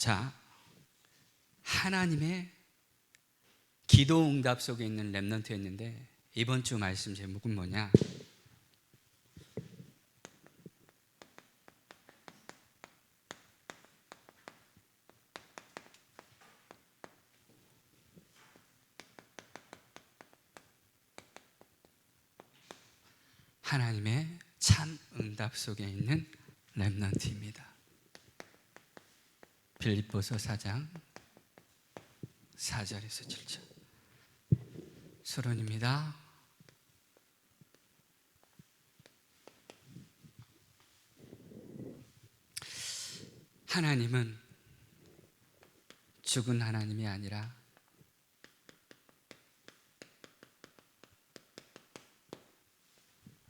자, 하나님의 기도 응답 속에 있는 렘넌트였는데 이번 주 말씀 제목은 뭐냐? 하나님의 참 응답 속에 있는 렘넌트입니다. 빌립보서 4장 4절에서 7절 서론입니다. 하나님은 죽은 하나님이 아니라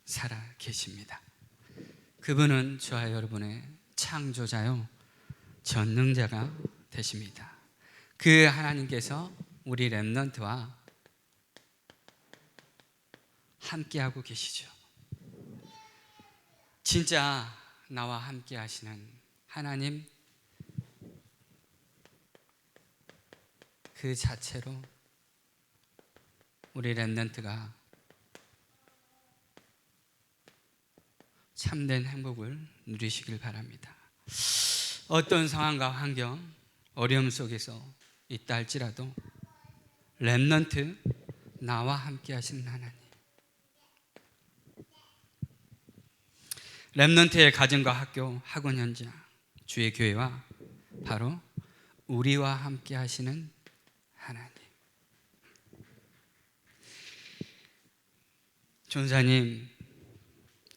살아 계십니다. 그분은 저와 여러분의 창조자요 전능자가 되십니다. 그 하나님께서 우리 렘넌트와 함께하고 계시죠. 진짜 나와 함께 하시는 하나님 그 자체로 우리 렘넌트가 참된 행복을 누리시길 바랍니다. 어떤 상황과 환경, 어려움 속에서 있다 할지라도 렘넌트, 나와 함께 하시는 하나님, 렘넌트의 가정과 학교, 학원 현장, 주의 교회와 바로 우리와 함께 하시는 하나님. 전사님,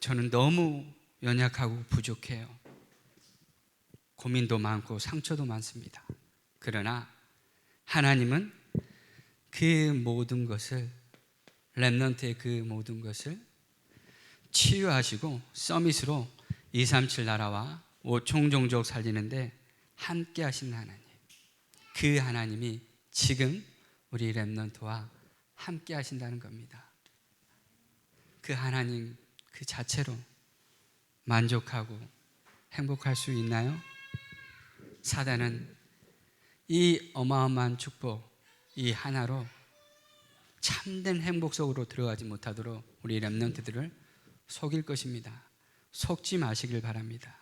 저는 너무 연약하고 부족해요. 고민도 많고 상처도 많습니다. 그러나 하나님은 그 모든 것을, 렘넌트의 그 모든 것을 치유하시고 서밋으로 237 나라와 5총 종족 살리는데 함께 하시는 하나님, 그 하나님이 지금 우리 렘넌트와 함께 하신다는 겁니다. 그 하나님 그 자체로 만족하고 행복할 수 있나요? 사단은 이 어마어마한 축복, 이 하나로 참된 행복 속으로 들어가지 못하도록 우리 렘넌트들을 속일 것입니다. 속지 마시길 바랍니다.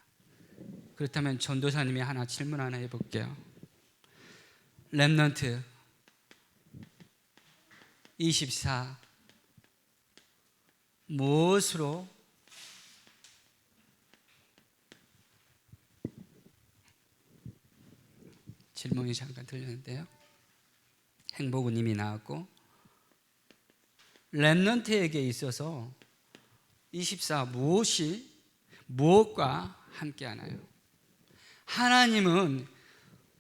그렇다면 전도사님이 질문 하나 해볼게요. 렘넌트 24 무엇으로 질문이 잠깐 들렸는데요. 행복은 이미 나왔고 렘넌트에게 있어서 24 무엇과 함께 하나요? 하나님은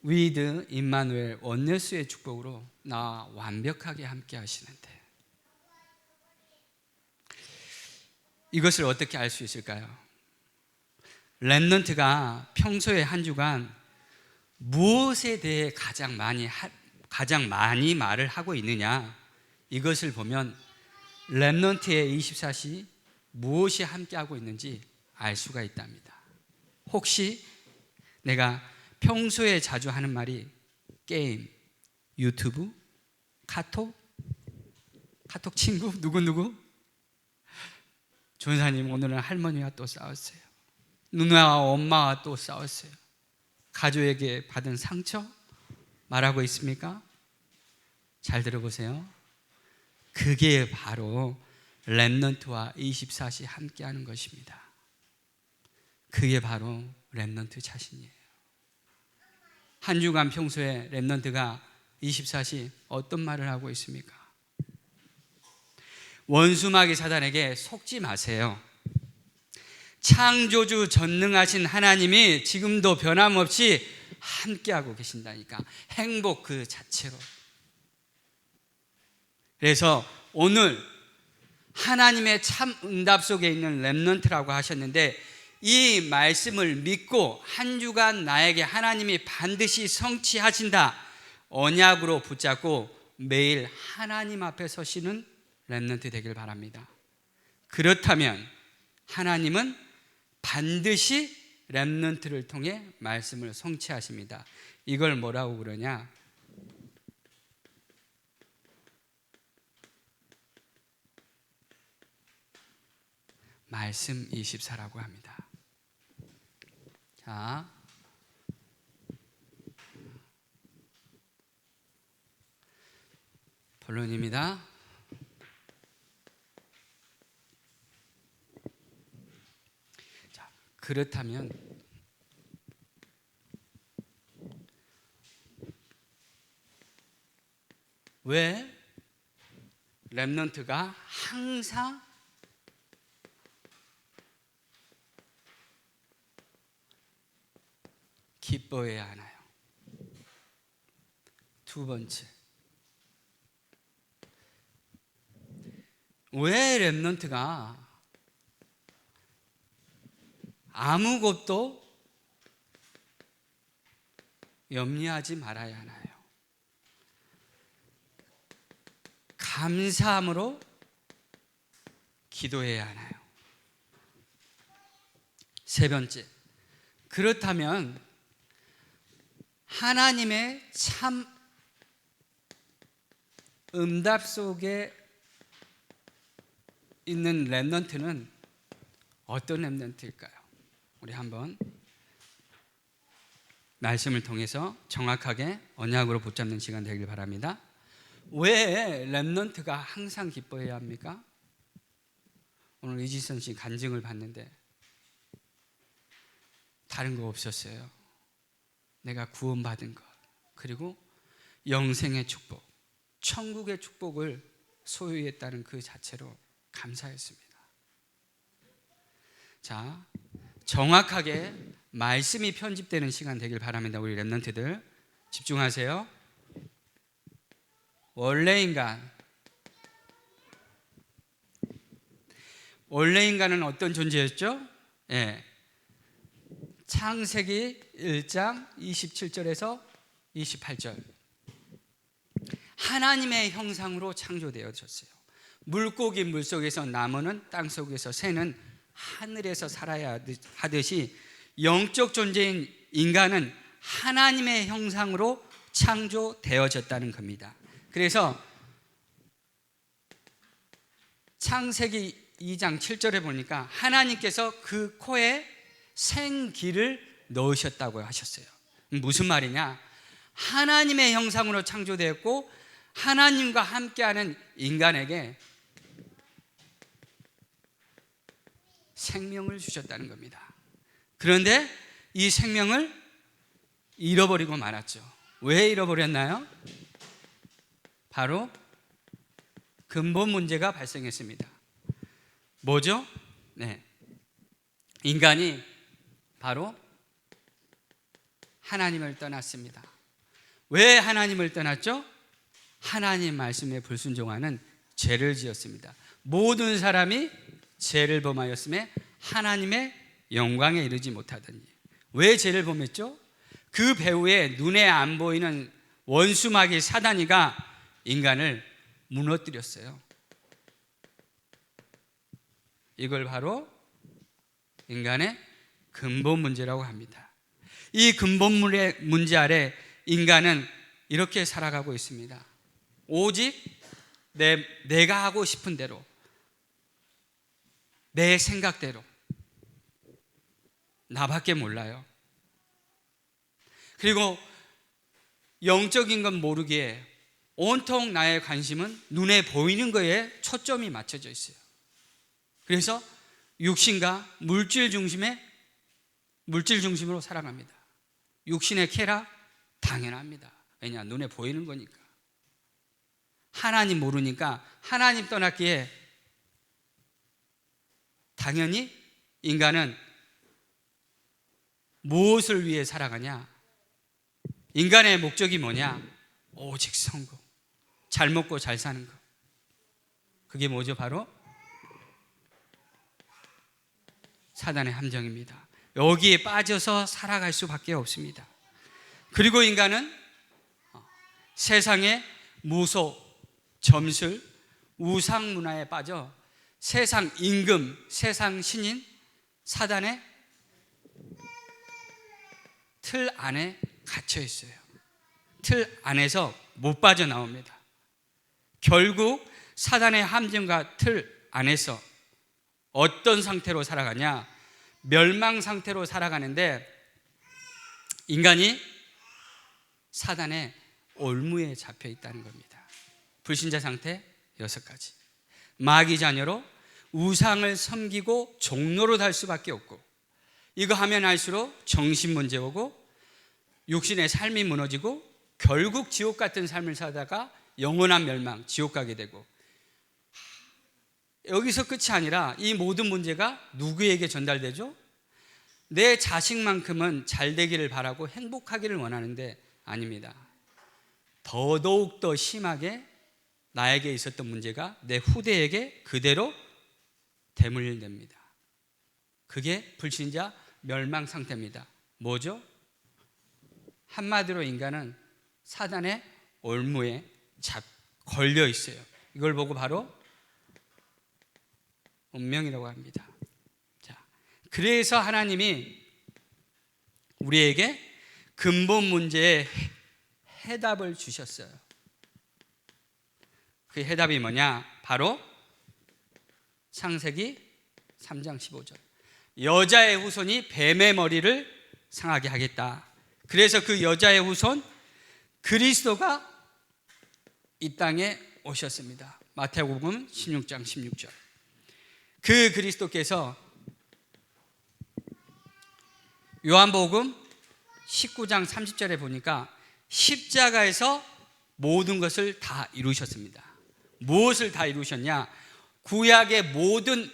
위드 임마누엘 원네스의 축복으로 나와 완벽하게 함께 하시는데 이것을 어떻게 알 수 있을까요? 렘넌트가 평소에 한 주간 무엇에 대해 가장 많이 말을 하고 있느냐, 이것을 보면 렘넌트의 24시 무엇이 함께하고 있는지 알 수가 있답니다. 혹시 내가 평소에 자주 하는 말이 게임, 유튜브, 카톡 친구, 누구? 전사님, 오늘은 할머니와 또 싸웠어요. 누나와 엄마와 또 싸웠어요. 가족에게 받은 상처 말하고 있습니까? 잘 들어보세요. 그게 바로 렘넌트와 24시 함께하는 것입니다. 그게 바로 렘넌트 자신이에요. 한 주간 평소에 렘넌트가 24시 어떤 말을 하고 있습니까? 원수마귀 사단에게 속지 마세요. 창조주 전능하신 하나님이 지금도 변함없이 함께하고 계신다니까. 행복 그 자체로. 그래서 오늘 하나님의 참 응답 속에 있는 렘넌트라고 하셨는데 이 말씀을 믿고 한 주간 나에게 하나님이 반드시 성취하신다, 언약으로 붙잡고 매일 하나님 앞에 서시는 렘넌트 되길 바랍니다. 그렇다면 하나님은 반드시 렘넌트를 통해 말씀을 성취하십니다. 이걸 뭐라고 그러냐? 말씀 24라고 합니다. 자, 본론입니다. 자, 그렇다면 왜 렘넌트가 항상 기뻐해야 하나요? 두 번째, 왜 렘넌트가 아무것도 염려하지 말아야 하나요? 감사함으로 기도해야 하나요? 세 번째, 그렇다면 하나님의 참 응답 속에 있는 렘넌트는 어떤 렘넌트일까요? 우리 한번 말씀을 통해서 정확하게 언약으로 붙잡는 시간 되길 바랍니다. 왜 렘넌트가 항상 기뻐해야 합니까? 오늘 이지선 씨 간증을 봤는데 다른 거 없었어요. 내가 구원받은 것, 그리고 영생의 축복, 천국의 축복을 소유했다는 그 자체로 감사했습니다. 자, 정확하게 말씀이 편집되는 시간 되길 바랍니다. 우리 렘넌트들 집중하세요. 원래 인간은 어떤 존재였죠? 창세기 1장 27절에서 28절, 하나님의 형상으로 창조되어졌어요. 물고기 물속에서, 나무는 땅속에서, 새는 하늘에서 살아야 하듯이 영적 존재인 인간은 하나님의 형상으로 창조되어졌다는 겁니다. 그래서 창세기 2장 7절에 보니까 하나님께서 그 코에 생기를 넣으셨다고 하셨어요. 무슨 말이냐? 하나님의 형상으로 창조되었고 하나님과 함께하는 인간에게 생명을 주셨다는 겁니다. 그런데 이 생명을 잃어버리고 말았죠. 왜 잃어버렸나요? 바로 근본 문제가 발생했습니다. 뭐죠? 인간이 바로 하나님을 떠났습니다. 왜 하나님을 떠났죠? 하나님 말씀에 불순종하는 죄를 지었습니다. 모든 사람이 죄를 범하였음에 하나님의 영광에 이르지 못하더니. 왜 죄를 범했죠? 그 배후에 눈에 안 보이는 원수마귀 사단이가 인간을 무너뜨렸어요. 이걸 바로 인간의 근본 문제라고 합니다. 이 근본 문제 아래 인간은 이렇게 살아가고 있습니다. 오직 내가 하고 싶은 대로, 내 생각대로, 나밖에 몰라요. 그리고 영적인 건 모르기에 온통 나의 관심은 눈에 보이는 거에 초점이 맞춰져 있어요. 그래서 육신과 물질 중심으로 살아갑니다. 육신의 쾌락 당연합니다. 왜냐? 눈에 보이는 거니까. 하나님 모르니까 하나님 떠났기에 당연히 인간은 무엇을 위해 살아가냐? 인간의 목적이 뭐냐? 오직 성공, 잘 먹고 잘 사는 거. 그게 뭐죠? 바로 사단의 함정입니다. 여기에 빠져서 살아갈 수밖에 없습니다. 그리고 인간은 세상의 무소, 점술, 우상 문화에 빠져 세상 임금, 세상 신인, 사단의 틀 안에 갇혀 있어요. 틀 안에서 못 빠져나옵니다. 결국 사단의 함정과 틀 안에서 어떤 상태로 살아가냐? 멸망 상태로 살아가는데 인간이 사단의 올무에 잡혀 있다는 겁니다. 불신자 상태 6가지. 마귀 자녀로 우상을 섬기고 종로로 달 수밖에 없고, 이거 하면 할수록 정신 문제 오고 육신의 삶이 무너지고 결국 지옥 같은 삶을 살다가 영원한 멸망, 지옥 가게 되고, 여기서 끝이 아니라 이 모든 문제가 누구에게 전달되죠? 내 자식만큼은 잘 되기를 바라고 행복하기를 원하는데 아닙니다. 더더욱 더 심하게 나에게 있었던 문제가 내 후대에게 그대로 대물림됩니다. 그게 불신자 멸망 상태입니다. 뭐죠? 한마디로 인간은 사단의 올무에 걸려 있어요. 이걸 보고 바로 운명이라고 합니다. 자, 그래서 하나님이 우리에게 근본 문제의 해답을 주셨어요. 그 해답이 뭐냐? 바로 창세기 3장 15절. 여자의 후손이 뱀의 머리를 상하게 하겠다. 그래서 그 여자의 후손 그리스도가 이 땅에 오셨습니다. 마태복음 16장 16절. 그 그리스도께서 요한복음 19장 30절에 보니까 십자가에서 모든 것을 다 이루셨습니다. 무엇을 다 이루셨냐? 구약의 모든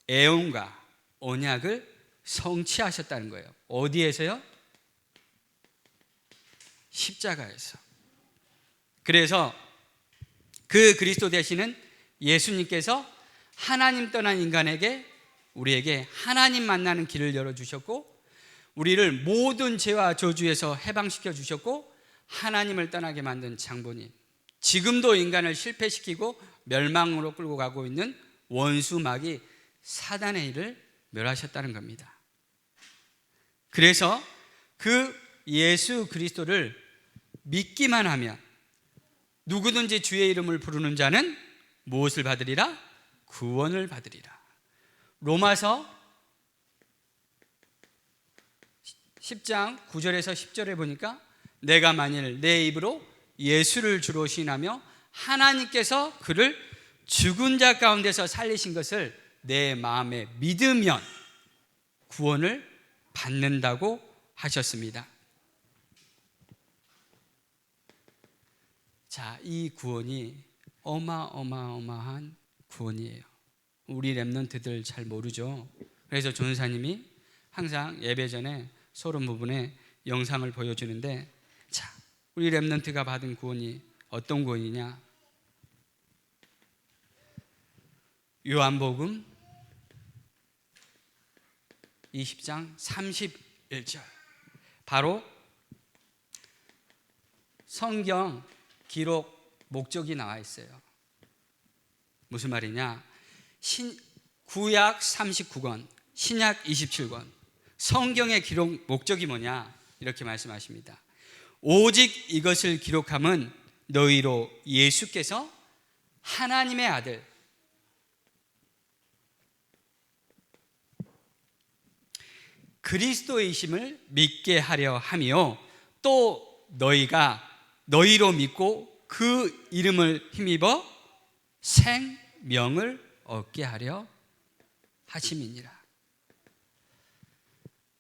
애언과 언약을 성취하셨다는 거예요. 어디에서요? 십자가에서. 그래서 그 그리스도 되시는 예수님께서 하나님 떠난 인간에게, 우리에게 하나님 만나는 길을 열어주셨고, 우리를 모든 죄와 저주에서 해방시켜 주셨고, 하나님을 떠나게 만든 장본인, 지금도 인간을 실패시키고 멸망으로 끌고 가고 있는 원수 마귀 사단의 일을 멸하셨다는 겁니다. 그래서 그 예수 그리스도를 믿기만 하면 누구든지 주의 이름을 부르는 자는 무엇을 받으리라? 구원을 받으리라. 로마서 10장 9절에서 10절에 보니까 내가 만일 내 입으로 예수를 주로 시인하며 하나님께서 그를 죽은 자 가운데서 살리신 것을 내 마음에 믿으면 구원을 받는다고 하셨습니다. 자, 이 구원이 어마어마한 구원이에요. 우리 렘넌트들 잘 모르죠. 그래서 전사님이 항상 예배 전에 소론 부분에 영상을 보여주는데, 자, 우리 렘넌트가 받은 구원이 어떤 구원이냐? 요한복음 20장 31절. 바로 성경 기록 목적이 나와 있어요. 무슨 말이냐? 구약 39권, 신약 27권. 성경의 기록 목적이 뭐냐? 이렇게 말씀하십니다. 오직 이것을 기록함은 너희로 예수께서 하나님의 아들, 그리스도이심을 믿게 하려 함이요, 또 너희가 너희로 믿고 그 이름을 힘입어 생명을 얻게 하려 하심이니라.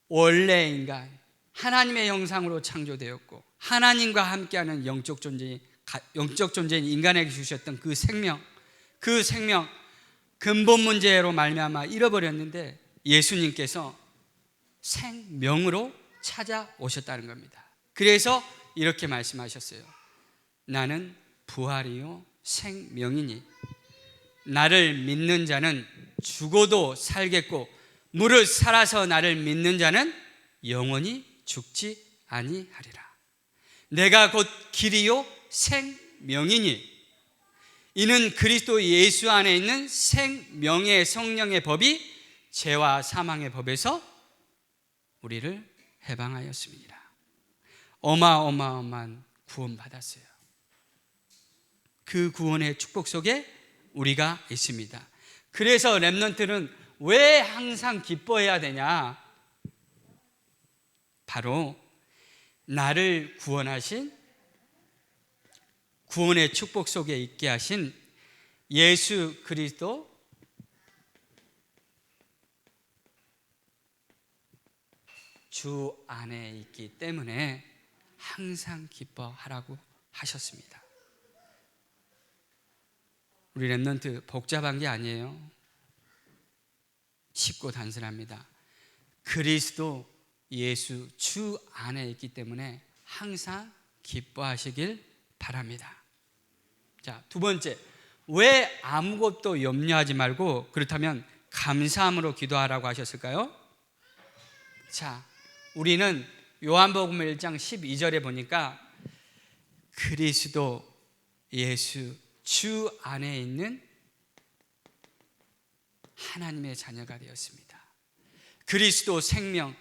원래 인간 하나님의 형상으로 창조되었고 하나님과 함께하는 영적 존재인 인간에게 주셨던 그 생명 근본 문제로 말미암아 잃어버렸는데 예수님께서 생명으로 찾아오셨다는 겁니다. 그래서 이렇게 말씀하셨어요. 나는 부활이요 생명이니 나를 믿는 자는 죽어도 살겠고 무릇 살아서 나를 믿는 자는 영원히 죽지 아니하리라. 내가 곧 길이요 생명이니 이는 그리스도 예수 안에 있는 생명의 성령의 법이 죄와 사망의 법에서 우리를 해방하였습니다. 어마어마한 구원받았어요. 그 구원의 축복 속에 우리가 있습니다. 그래서 렘넌트는 왜 항상 기뻐해야 되냐? 바로 나를 구원하신, 구원의 축복 속에 있게 하신 예수 그리스도 주 안에 있기 때문에 항상 기뻐하라고 하셨습니다. 우리 렘넌트 복잡한 게 아니에요. 쉽고 단순합니다. 그리스도 예수 주 안에 있기 때문에 항상 기뻐하시길 바랍니다. 자, 두 번째, 왜 아무것도 염려하지 말고 그렇다면 감사함으로 기도하라고 하셨을까요? 자, 우리는 요한복음 1장 12절에 보니까 그리스도 예수 주 안에 있는 하나님의 자녀가 되었습니다. 그리스도 생명,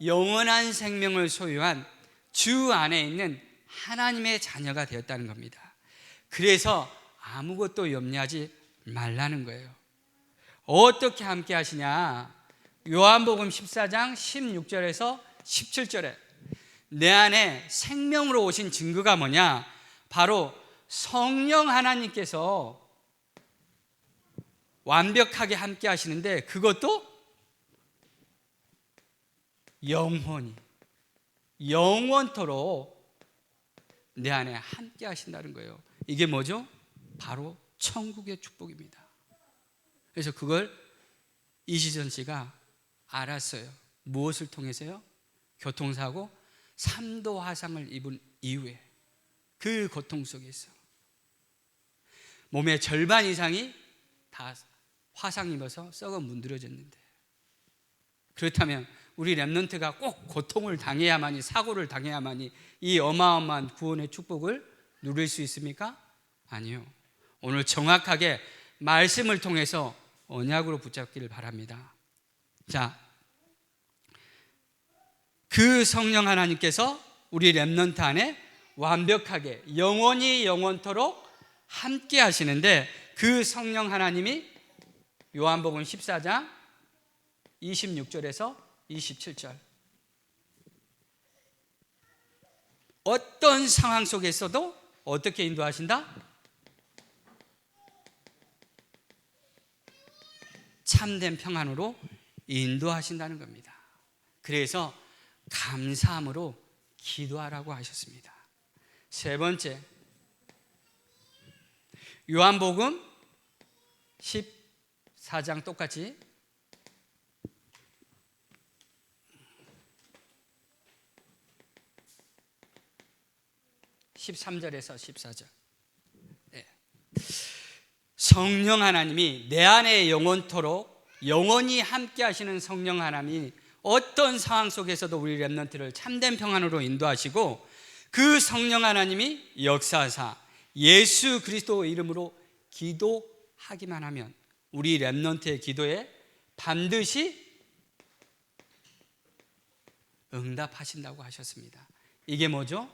영원한 생명을 소유한 주 안에 있는 하나님의 자녀가 되었다는 겁니다. 그래서 아무것도 염려하지 말라는 거예요. 어떻게 함께 하시냐? 요한복음 14장 16절에서 17절에 내 안에 생명으로 오신 증거가 뭐냐? 바로 성령 하나님께서 완벽하게 함께 하시는데 그것도 영원토록 내 안에 함께 하신다는 거예요. 이게 뭐죠? 바로 천국의 축복입니다. 그래서 그걸 이시전 씨가 알았어요. 무엇을 통해서요? 교통사고 3도 화상을 입은 이후에 그 고통 속에서 몸의 절반 이상이 다 화상 입어서 썩어 문드러졌는데, 그렇다면 우리 렘넌트가 꼭 고통을 당해야만이, 사고를 당해야만이 이 어마어마한 구원의 축복을 누릴 수 있습니까? 아니요. 오늘 정확하게 말씀을 통해서 언약으로 붙잡기를 바랍니다. 자, 그 성령 하나님께서 우리 렘넌트 안에 완벽하게 영원히 영원토록 함께 하시는데 그 성령 하나님이 요한복음 14장 26절에서 27절, 어떤 상황 속에서도 어떻게 인도하신다? 참된 평안으로 인도하신다는 겁니다. 그래서 감사함으로 기도하라고 하셨습니다. 세 번째, 요한복음 14장 똑같이 13절에서 14절. 네. 성령 하나님이 내 안에 영원토록 영원히 함께 하시는 성령 하나님이 어떤 상황 속에서도 우리 렘넌트를 참된 평안으로 인도하시고, 그 성령 하나님이 역사하사 예수 그리스도 이름으로 기도하기만 하면 우리 렘넌트의 기도에 반드시 응답하신다고 하셨습니다. 이게 뭐죠?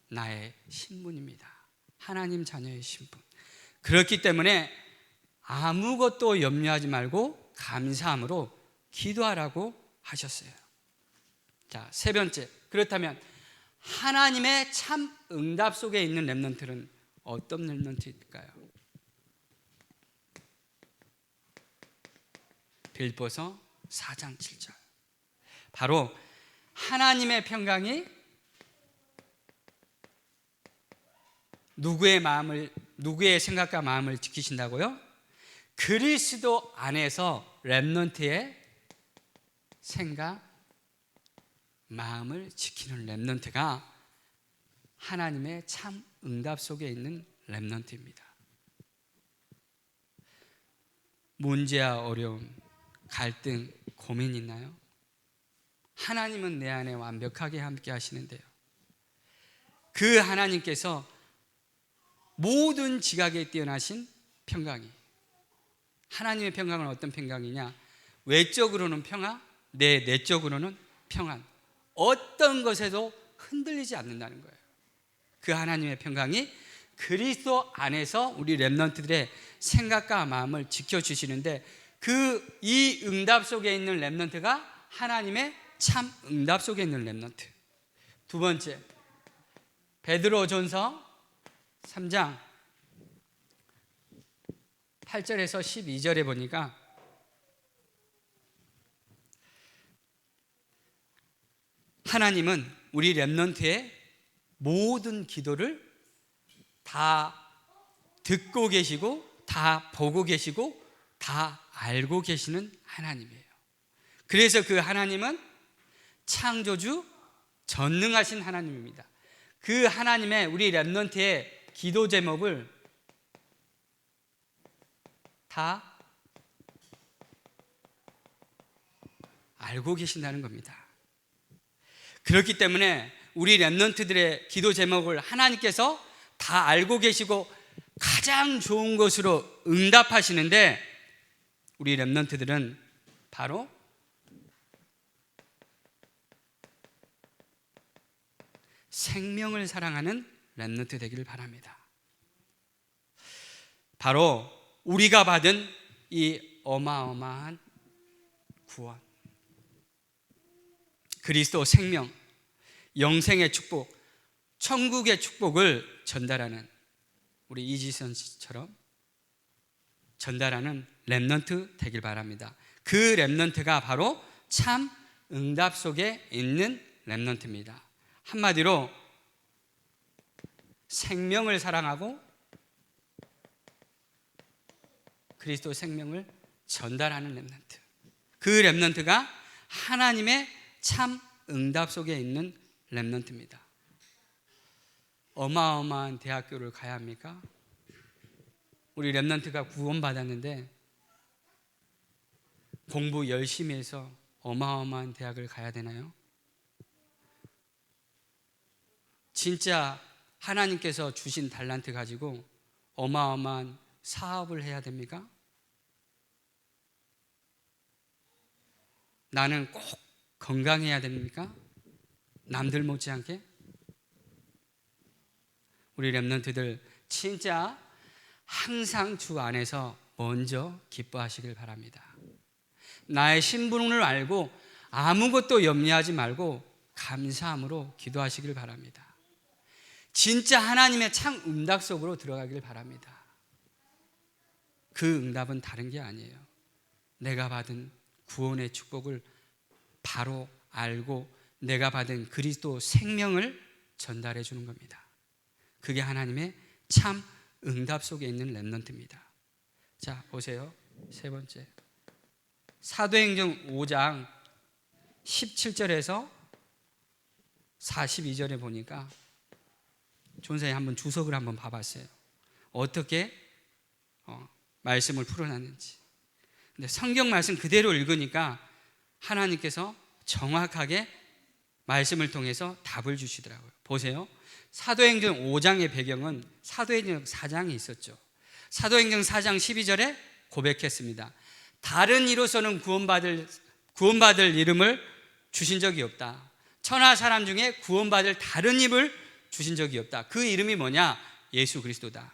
나의 신분입니다. 하나님 자녀의 신분. 그렇기 때문에 아무것도 염려하지 말고 감사함으로 기도하라고 하셨어요. 자, 세 번째, 그렇다면 하나님의 참 응답 속에 있는 렘넌트는 어떤 렘넌트일까요? 빌보서 4장 7절. 바로 하나님의 평강이 누구의 생각과 마음을 지키신다고요? 그리스도 안에서 렘넌트의 생각, 마음을 지키는 렘넌트가 하나님의 참 응답 속에 있는 렘넌트입니다. 문제와 어려움, 갈등, 고민 있나요? 하나님은 내 안에 완벽하게 함께 하시는데요, 그 하나님께서 모든 지각에 뛰어나신 평강이, 하나님의 평강은 어떤 평강이냐? 외적으로는 평화, 내 내적으로는 평안. 어떤 것에도 흔들리지 않는다는 거예요. 그 하나님의 평강이 그리스도 안에서 우리 렘넌트들의 생각과 마음을 지켜주시는데, 이 응답 속에 있는 렘넌트가 하나님의 참 응답 속에 있는 렘넌트. 두 번째, 베드로전서 3장 8절에서 12절에 보니까 하나님은 우리 렘넌트의 모든 기도를 다 듣고 계시고 다 보고 계시고 다 알고 계시는 하나님이에요. 그래서 그 하나님은 창조주 전능하신 하나님입니다. 그 하나님의 우리 렘넌트의 기도 제목을 다 알고 계신다는 겁니다. 그렇기 때문에 우리 렘넌트들의 기도 제목을 하나님께서 다 알고 계시고 가장 좋은 것으로 응답하시는데, 우리 렘넌트들은 바로 생명을 사랑하는 렘넌트 되기를 바랍니다. 바로 우리가 받은 이 어마어마한 구원, 그리스도 생명, 영생의 축복, 천국의 축복을 전달하는, 우리 이지선 씨처럼 전달하는 렘넌트 되길 바랍니다. 그 렘넌트가 바로 참 응답 속에 있는 렘넌트입니다. 한마디로 생명을 사랑하고 그리스도 생명을 전달하는 렘넌트, 그 렘넌트가 하나님의 참 응답 속에 있는 렘넌트입니다. 어마어마한 대학교를 가야 합니까? 우리 렘넌트가 구원받았는데 공부 열심히 해서 어마어마한 대학을 가야 되나요? 진짜 하나님께서 주신 달란트 가지고 어마어마한 사업을 해야 됩니까? 나는 꼭 건강해야 됩니까? 남들 못지않게? 우리 렘넌트들 진짜 항상 주 안에서 먼저 기뻐하시길 바랍니다. 나의 신분을 알고 아무것도 염려하지 말고 감사함으로 기도하시길 바랍니다. 진짜 하나님의 참 응답 속으로 들어가길 바랍니다. 그 응답은 다른 게 아니에요. 내가 받은 구원의 축복을 바로 알고 내가 받은 그리스도 생명을 전달해 주는 겁니다. 그게 하나님의 참 응답 속에 있는 렘넌트입니다. 자, 보세요. 세 번째, 사도행전 5장 17절에서 42절에 보니까 존사님 한번 주석을 한번 봐봤어요. 어떻게 말씀을 풀어놨는지. 근데 성경 말씀 그대로 읽으니까 하나님께서 정확하게 말씀을 통해서 답을 주시더라고요. 보세요. 사도행전 5장의 배경은 사도행전 4장이 있었죠. 사도행전 4장 12절에 고백했습니다. 다른 이로서는 구원받을 이름을 주신 적이 없다. 천하 사람 중에 구원받을 다른 이름을 주신 적이 없다. 그 이름이 뭐냐? 예수 그리스도다.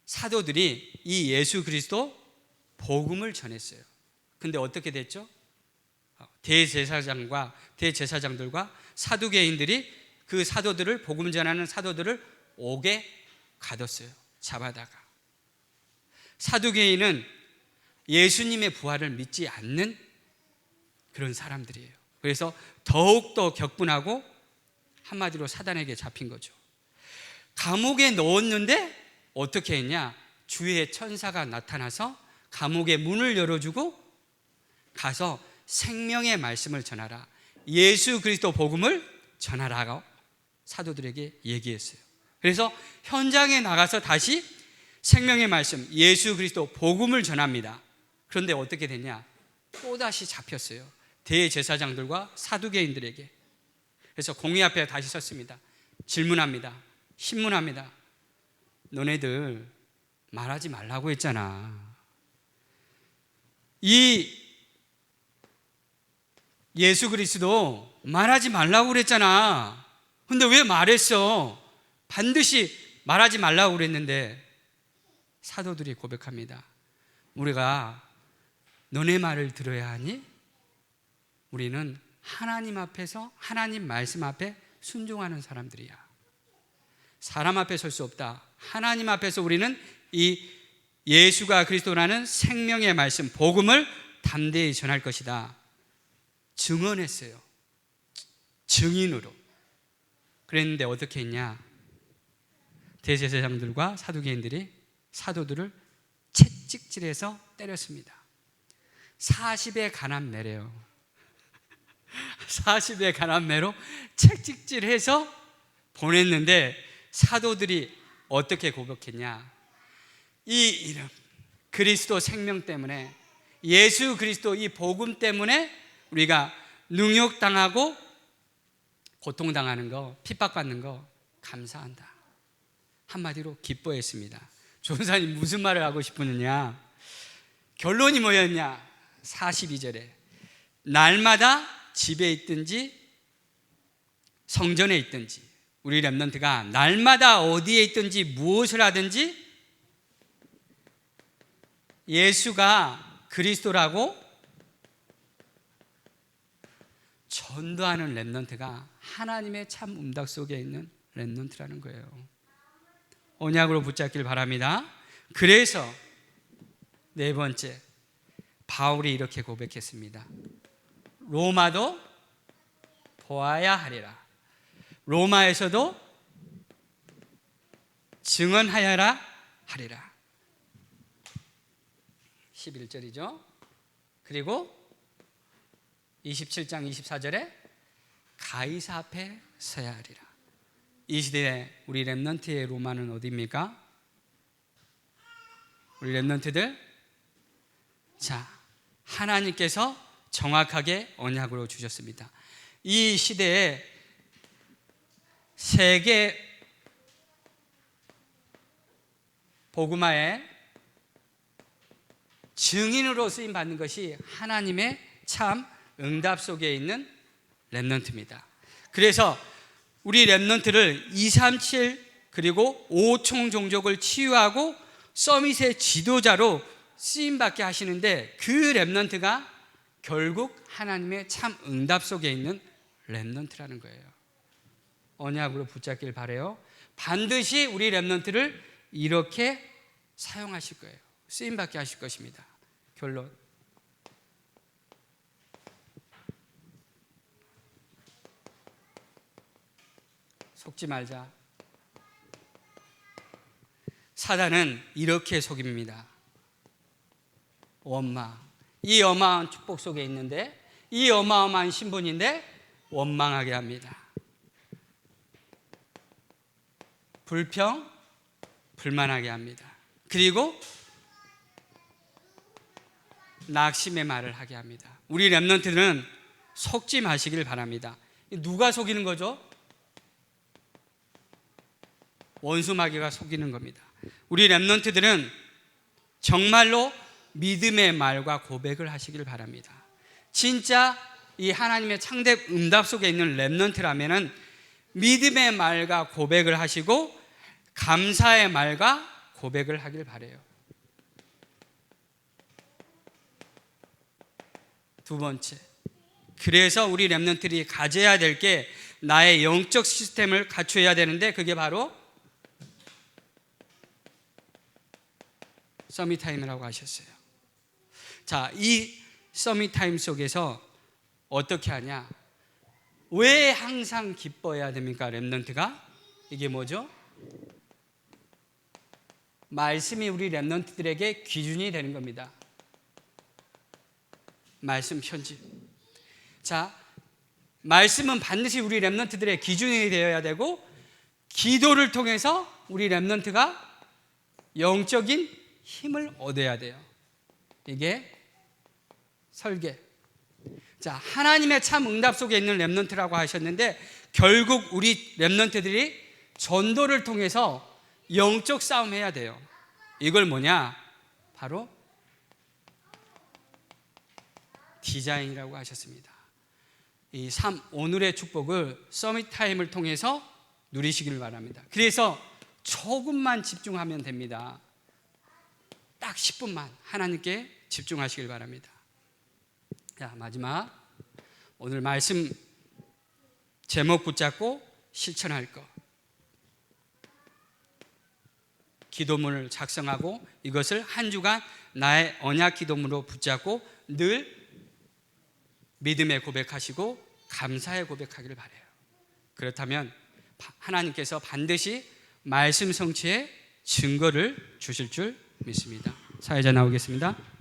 사도들이 이 예수 그리스도 복음을 전했어요. 근데 어떻게 됐죠? 대제사장들과 사두개인들이 그 사도들을, 복음 전하는 사도들을 옥에 가뒀어요. 잡아다가. 사두개인은 예수님의 부활을 믿지 않는 그런 사람들이에요. 그래서 더욱더 격분하고 한마디로 사단에게 잡힌 거죠. 감옥에 넣었는데 어떻게 했냐? 주의 천사가 나타나서 감옥의 문을 열어주고 가서 생명의 말씀을 전하라, 예수 그리스도 복음을 전하라고 사도들에게 얘기했어요. 그래서 현장에 나가서 다시 생명의 말씀, 예수 그리스도 복음을 전합니다. 그런데 어떻게 됐냐? 또다시 잡혔어요. 대제사장들과 사두개인들에게. 그래서 공의 앞에 다시 섰습니다. 질문합니다. 신문합니다. 너네들 말하지 말라고 했잖아. 이 예수 그리스도 말하지 말라고 그랬잖아. 근데 왜 말했어? 반드시 말하지 말라고 그랬는데. 사도들이 고백합니다. 우리가 너네 말을 들어야 하니? 우리는 하나님 앞에서, 하나님 말씀 앞에 순종하는 사람들이야. 사람 앞에 설 수 없다. 하나님 앞에서 우리는 이 예수가 그리스도라는 생명의 말씀, 복음을 담대히 전할 것이다. 증언했어요. 증인으로. 그랬는데 어떻게 했냐? 대제사장들과 사두개인들이 사도들을 채찍질해서 때렸습니다. 40의 가난매래요. 40의 가난매로 채찍질해서 보냈는데 사도들이 어떻게 고백했냐? 이 이름, 그리스도 생명 때문에, 예수 그리스도 이 복음 때문에 우리가 능욕당하고 고통당하는 거, 핍박받는 거 감사한다. 한마디로 기뻐했습니다. 조사님 무슨 말을 하고 싶으느냐? 결론이 뭐였냐? 42절에 날마다 집에 있든지 성전에 있든지, 우리 렘넌트가 날마다 어디에 있든지 무엇을 하든지 예수가 그리스도라고 전도하는 렘넌트가 하나님의 참 응답 속에 있는 렘넌트라는 거예요. 언약으로 붙잡길 바랍니다. 그래서 네 번째, 바울이 이렇게 고백했습니다. 로마도 보아야 하리라. 로마에서도 증언하여라 하리라. 11절이죠. 그리고 27장 24절에 가이사 앞에 서야 하리라. 이 시대에 우리 렘넌트의 로마는 어디입니까? 우리 렘넌트들, 자, 하나님께서 정확하게 언약으로 주셨습니다. 이 시대에 세계 복음화의 증인으로 쓰임 받는 것이 하나님의 참 응답 속에 있는 렘넌트입니다. 그래서 우리 렘넌트를 237 그리고 5총 종족을 치유하고 서밋의 지도자로 쓰임받게 하시는데, 그 렘넌트가 결국 하나님의 참 응답 속에 있는 렘넌트라는 거예요. 언약으로 붙잡길 바라요. 반드시 우리 렘넌트를 이렇게 사용하실 거예요. 쓰임받게 하실 것입니다. 결론, 속지 말자. 사단은 이렇게 속입니다. 원망. 이 어마어마한 축복 속에 있는데, 이 어마어마한 신분인데 원망하게 합니다. 불평, 불만하게 합니다. 그리고 낙심의 말을 하게 합니다. 우리 렘넌트들은 속지 마시길 바랍니다. 누가 속이는 거죠? 원수 마귀가 속이는 겁니다. 우리 렘넌트들은 정말로 믿음의 말과 고백을 하시길 바랍니다. 진짜 이 하나님의 창대 응답 속에 있는 렘넌트라면은 믿음의 말과 고백을 하시고 감사의 말과 고백을 하길 바라요. 두 번째, 그래서 우리 렘넌트들이 가져야 될 게 나의 영적 시스템을 갖춰야 되는데, 그게 바로 서밋타임이라고 하셨어요. 자, 이 서밋타임 속에서 어떻게 하냐? 왜 항상 기뻐해야 됩니까, 렘넌트가? 이게 뭐죠? 말씀이 우리 렘넌트들에게 기준이 되는 겁니다. 말씀 편지. 자, 말씀은 반드시 우리 렘넌트들의 기준이 되어야 되고, 기도를 통해서 우리 렘넌트가 영적인 힘을 얻어야 돼요. 이게 설계. 자, 하나님의 참 응답 속에 있는 렘넌트라고 하셨는데, 결국 우리 렘넌트들이 전도를 통해서 영적 싸움 해야 돼요. 이걸 뭐냐? 바로 디자인이라고 하셨습니다. 오늘의 축복을 서밋 타임을 통해서 누리시길 바랍니다. 그래서 조금만 집중하면 됩니다. 딱 10분만 하나님께 집중하시길 바랍니다. 자, 마지막 오늘 말씀 제목 붙잡고 실천할 것. 기도문을 작성하고 이것을 한 주간 나의 언약 기도문으로 붙잡고 늘 믿음의 고백하시고 감사의 고백하기를 바라요. 그렇다면 하나님께서 반드시 말씀 성취의 증거를 주실 줄 믿습니다. 사회자 나오겠습니다.